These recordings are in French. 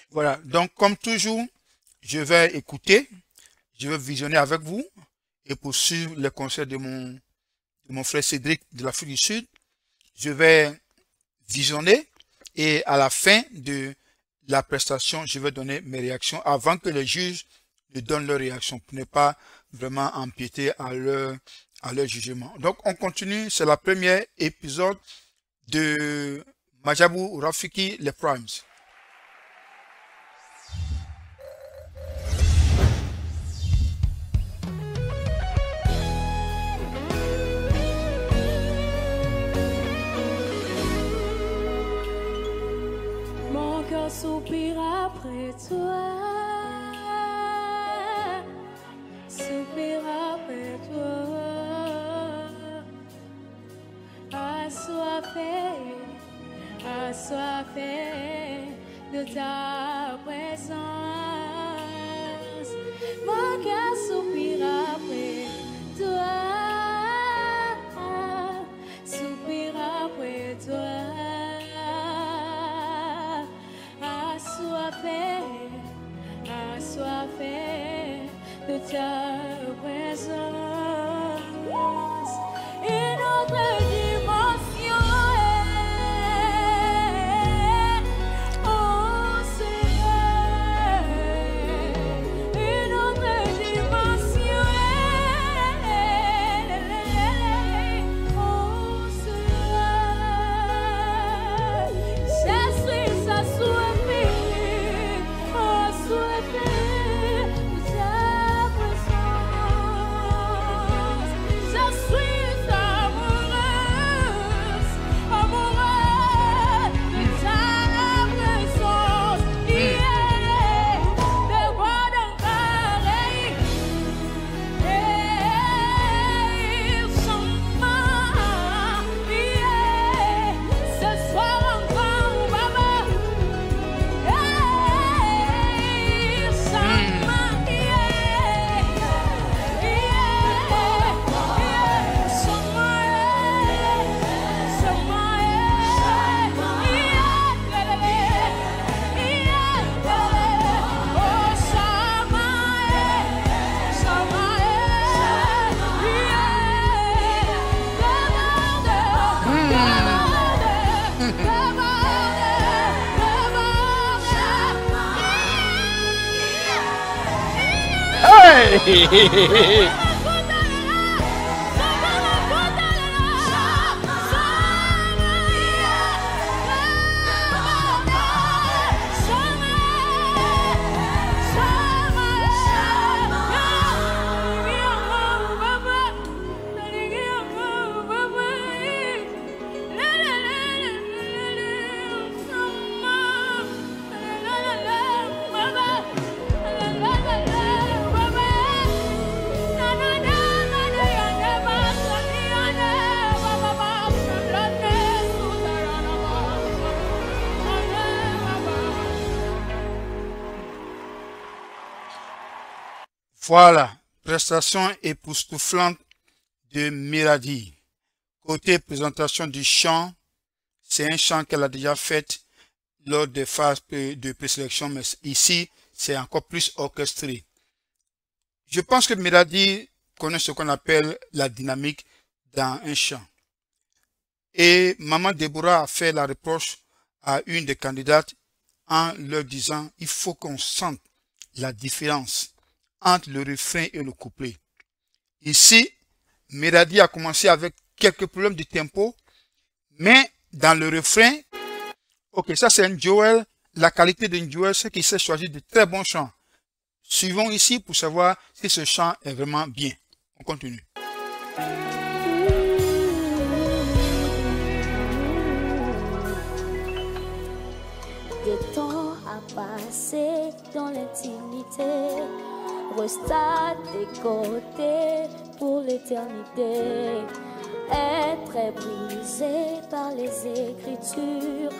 Voilà, donc comme toujours, je vais écouter, je vais visionner avec vous et poursuivre les conseils de mon frère Cédric de l'Afrique du Sud. Je vais visionner et à la fin de la prestation, je vais donner mes réactions avant que les juges ne donnent leurs réactions pour ne pas vraiment empiéter à leur jugement. Donc, on continue. C'est le premier épisode de Majabou Rafiki, les Primes. Mon cœur soupire après toi, soupire après toi, assoiffé de ta présence. Mon cœur soupire après toi, soupire après toi. Assoiffé de ta présence. Une autre dimension, oh Seigneur. Une autre dimension, oh Seigneur. Je suis assoiffé. Hey! Voilà, prestation époustouflante de Miradi. Côté présentation du chant, c'est un chant qu'elle a déjà fait lors des phases de présélection, mais ici, c'est encore plus orchestré. Je pense que Miradi connaît ce qu'on appelle la dynamique dans un chant. Et Maman Deborah a fait la reproche à une des candidates en leur disant il faut qu'on sente la différence entre le refrain et le couplet. Ici, Miradi a commencé avec quelques problèmes de tempo, mais dans le refrain, ok, ça c'est un Joel. La qualité d'un Joel, c'est qu'il sait choisir de très bons chants. Suivons ici pour savoir si ce chant est vraiment bien. On continue. Des temps à passer dans l'intimité, reste à tes côtés pour l'éternité. Être brisé par les Écritures,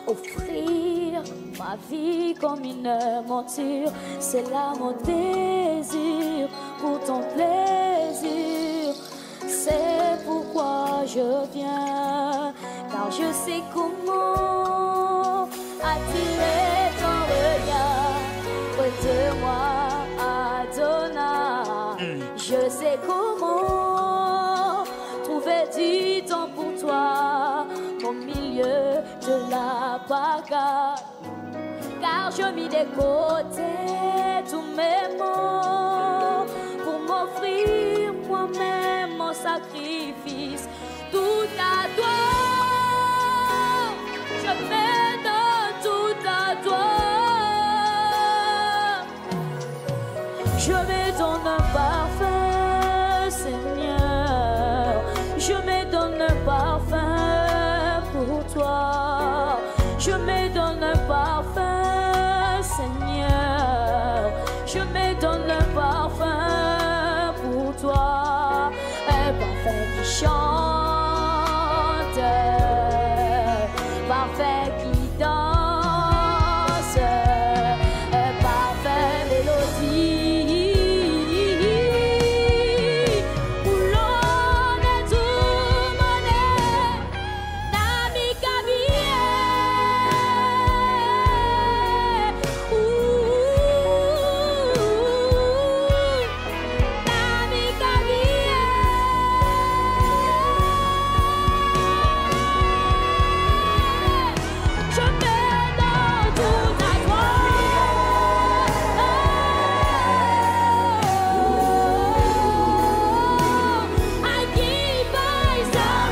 offrir ma vie comme une monture, c'est là mon désir pour ton plaisir. C'est pourquoi je viens, car je sais comment attirer ton regard. comment trouver du temps pour toi au milieu de la bagarre. Car je mis de côté tous mes mots pour m'offrir moi-même mon sacrifice. Tout à toi, je me donne tout à toi. Je me donne un parfum, Seigneur. Je me donne un parfum pour toi. Je me donne un parfum, Seigneur. Je me donne un parfum pour toi. Un parfum qui chante, parfum qui danse, un parfum mélodie. Où l'on est tout monnaie, Nami Kabie. Nami Kabie. Je me donne tout à toi. I give myself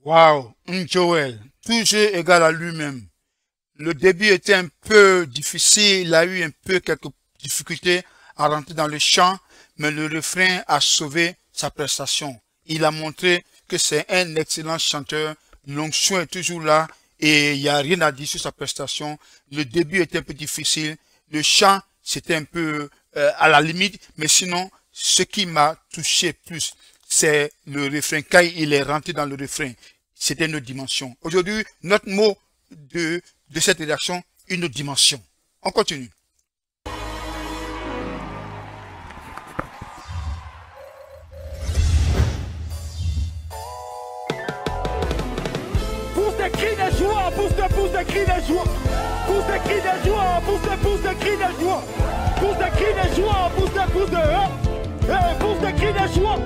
Waouh, Joël, toujours égal à lui-même. Le début était un peu difficile, il a eu un peu quelques difficultés à rentrer dans le chant, mais le refrain a sauvé sa prestation. Il a montré que c'est un excellent chanteur, l'onction est toujours là et il n'y a rien à dire sur sa prestation. Le début était un peu difficile, le chant c'était un peu à la limite, mais sinon, ce qui m'a touché plus, c'est le refrain. Quand il est rentré dans le refrain, c'était une autre dimension. Aujourd'hui, notre mot de cette rédaction, une autre dimension. On continue. Pousse des cris de joie, pousse des cris de joie. Pousse des cris de joie, pousse des cris de joie. Pousse des cris de joie, pousse des cris de joie.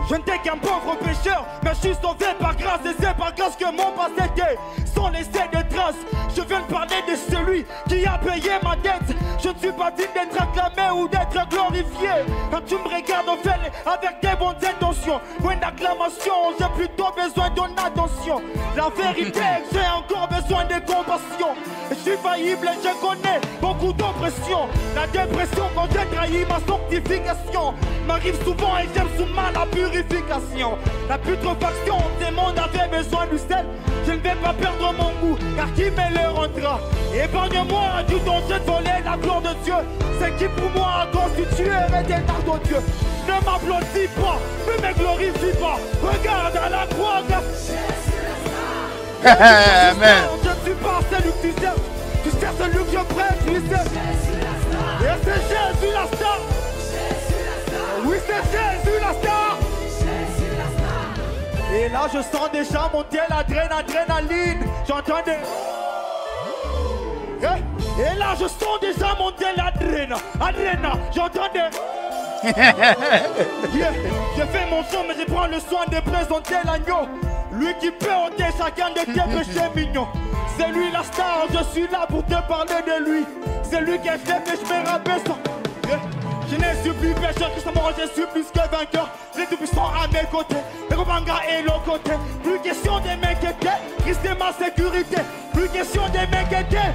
Je n'étais qu'un pauvre pécheur, mais je suis sauvé par grâce. Et c'est par grâce que mon passé était sans laisser de traces. Je viens de parler de celui qui a payé ma dette. Je ne suis pas digne d'être acclamé ou d'être glorifié. Quand tu me regardes au fait avec tes bonnes intentions, pour une acclamation, j'ai plutôt besoin d'une attention. La vérité, j'ai encore besoin de compassion. Je suis faillible et je connais beaucoup d'oppression. La dépression quand j'ai trahi ma sanctification m'arrive souvent et j'aime sous mal la purification. La putréfaction, des mondes avaient besoin du sel. Je ne vais pas perdre mon goût, car qui me le rendra? Épargne-moi du danger de voler la gloire de Dieu. C'est qui pour moi a constitué l'éternel de Dieu. Ne m'applaudis pas, ne me glorifie pas. Regarde à la croix, Amen. je ne suis pas celui que tu sais. Tu sais celui que je prête, tu sais. Et c'est Jésus la star. Oui, c'est Jésus la star. Et là, je sens déjà monter l'adrénaline. J'entends des... Et là, je sens déjà monter l'adrénaline. J'entends des... Je fais mon son, mais je prends le soin de présenter l'agneau. Lui qui peut ôter chacun de tes péchés mignons. C'est lui la star, je suis là pour te parler de lui. C'est lui qui a fait que je me rabaisse. Je ne suis plus pécheur, Christ mort, je suis plus que vainqueur. Les tout-puissants à mes côtés, le Robanga est l'autre côté. Plus question de m'inquiéter, Christ est ma sécurité. Plus question de m'inquiéter.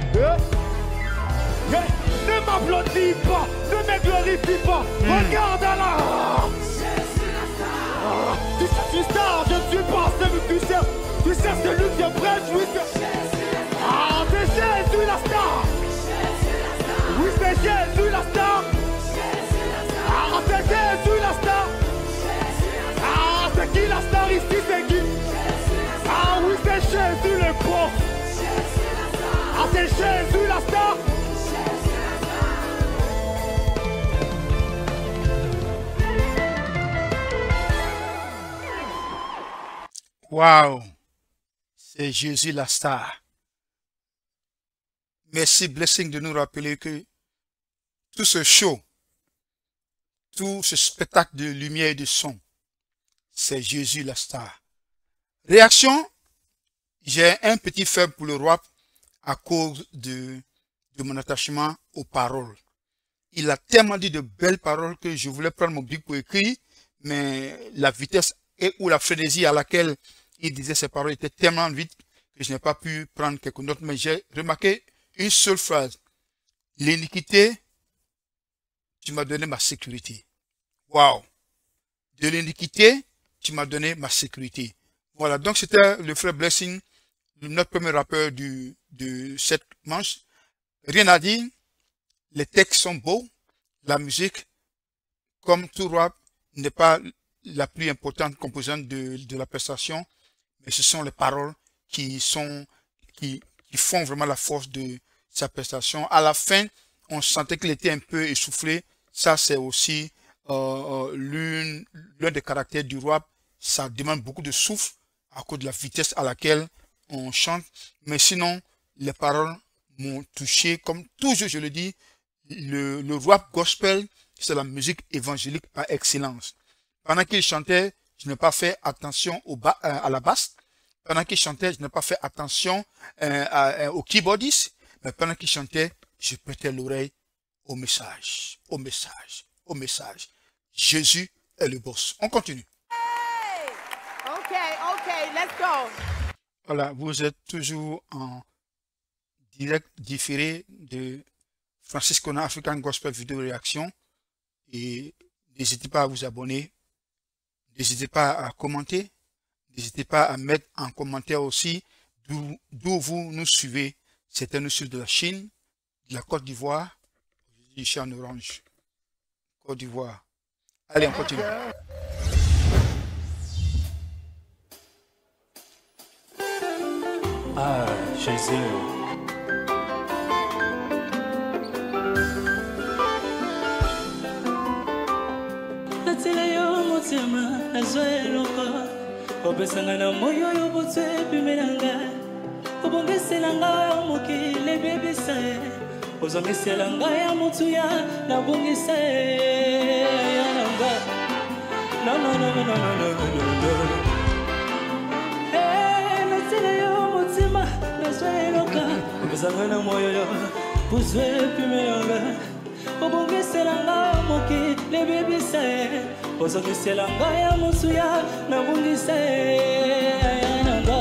Ne m'applaudis pas, ne me glorifie pas. Regarde à la... Tu cherches une star, je ne suis pas celui que tu cherches. Tu cherches celui qui est prêt, oui, c'est... Ah, c'est Jésus la star. Oui, c'est Jésus la star. Ah, c'est Jésus la star. Ah, c'est qui la star ici, c'est qui? Ah oui, c'est Jésus le prof. Ah, c'est Jésus la star. Wow, c'est Jésus la star. Merci Blessing de nous rappeler que tout ce show, tout ce spectacle de lumière et de son, c'est Jésus la star. Réaction, j'ai un petit faible pour le rap à cause de mon attachement aux paroles. Il a tellement dit de belles paroles que je voulais prendre mon bic pour écrire, mais la vitesse ou la frénésie à laquelle il disait ces paroles était tellement vite que je n'ai pas pu prendre quelques notes, mais j'ai remarqué une seule phrase. L'iniquité, tu m'as donné ma sécurité. Wow. De l'iniquité, tu m'as donné ma sécurité. Voilà, donc c'était le frère Blessing, notre premier rappeur de cette manche. Rien à dire, les textes sont beaux, la musique, comme tout rap, n'est pas la plus importante composante de la prestation, mais ce sont les paroles qui font vraiment la force de sa prestation. À la fin, on sentait qu'il était un peu essoufflé. Ça, c'est aussi l'un des caractères du rap. Ça demande beaucoup de souffle à cause de la vitesse à laquelle on chante. Mais sinon, les paroles m'ont touché. Comme toujours, je le dis, le rap gospel, c'est la musique évangélique par excellence. Pendant qu'il chantait, je n'ai pas fait attention à la basse. Pendant qu'il chantait, je n'ai pas fait attention au keyboardiste. Mais pendant qu'il chantait, je prêtais l'oreille au message, au message, au message. Jésus est le boss. On continue. Hey! Okay, let's go. Voilà, vous êtes toujours en direct différé de Francis Kona African Gospel Video Réaction. Et n'hésitez pas à vous abonner. N'hésitez pas à commenter. N'hésitez pas à mettre en commentaire aussi d'où vous nous suivez. Certains nous suivent de la Chine, de la Côte d'Ivoire. Je suis en orange. Côte d'Ivoire. Allez, on continue. Ah, Jésus. Obesanga na moyo yo botse pimelanga obongeselanga ya mokili bebisa ozongeselanga ya motuya na bongisa ya nanga no no no no no no no natela yo motima nazweloka obesanga na moyo yo botse pimelanga obongeselanga mokili bebisa ozongeselanga ya mosuya na bungisa ya nanga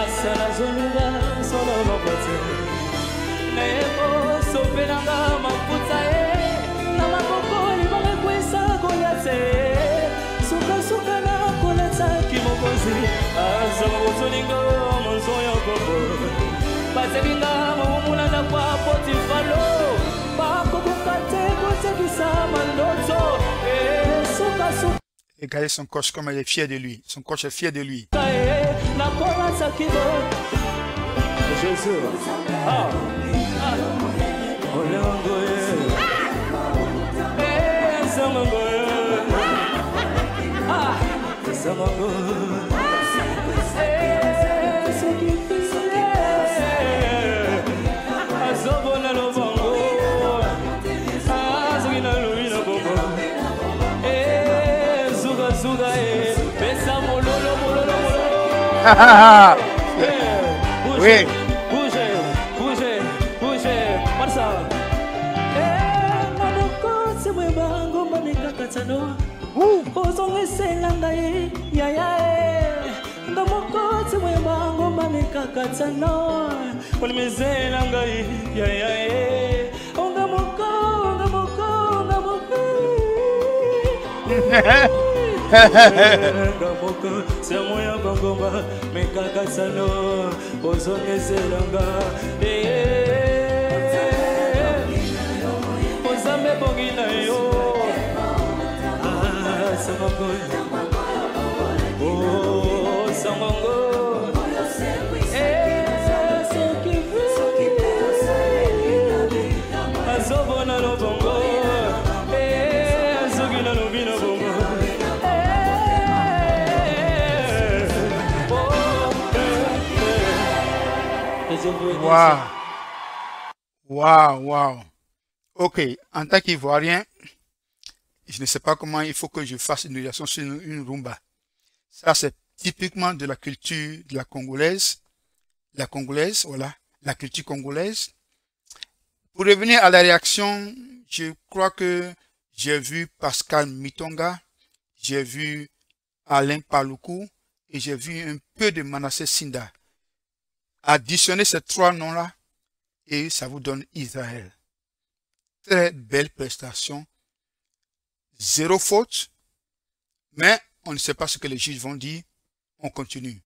asala zoluba solo lokote na ebo sopelanga mafuta na maboko libanga kwesa kolate suka na kolata kimokozi azama botolingo monzo ya bobo batelinga mamulanda kwa potifalo. Regardez son coach comme elle est fière de lui. Son coach est fier de lui. Jésus. Ah. Oui. Bougez, Marsa. Mamoko, c'est moi, bango, mamika katano. Ozongeselanga ya. Mamoko, c'est moi, bango, mamika katano. Olmezelanga ya. Ongamoko. C'est moyen bangoma, mais kaka sano, ozonge selanga. Ozambe bongina yo. Ah, samango. Oh, samango. Azobona no bongo. Azogina no bino bongo. Waouh. Waouh, waouh. Ok, en tant qu'Ivoirien, je ne sais pas comment il faut que je fasse une réaction sur une rumba. Ça, c'est typiquement de la culture de la congolaise. La congolaise, voilà, la culture congolaise. Pour revenir à la réaction, je crois que j'ai vu Pascal Mitonga, j'ai vu Alain Paloukou et j'ai vu un peu de Manasseh Sinda. Additionnez ces trois noms-là et ça vous donne Israël. Très belle prestation. Zéro faute. Mais on ne sait pas ce que les juges vont dire. On continue.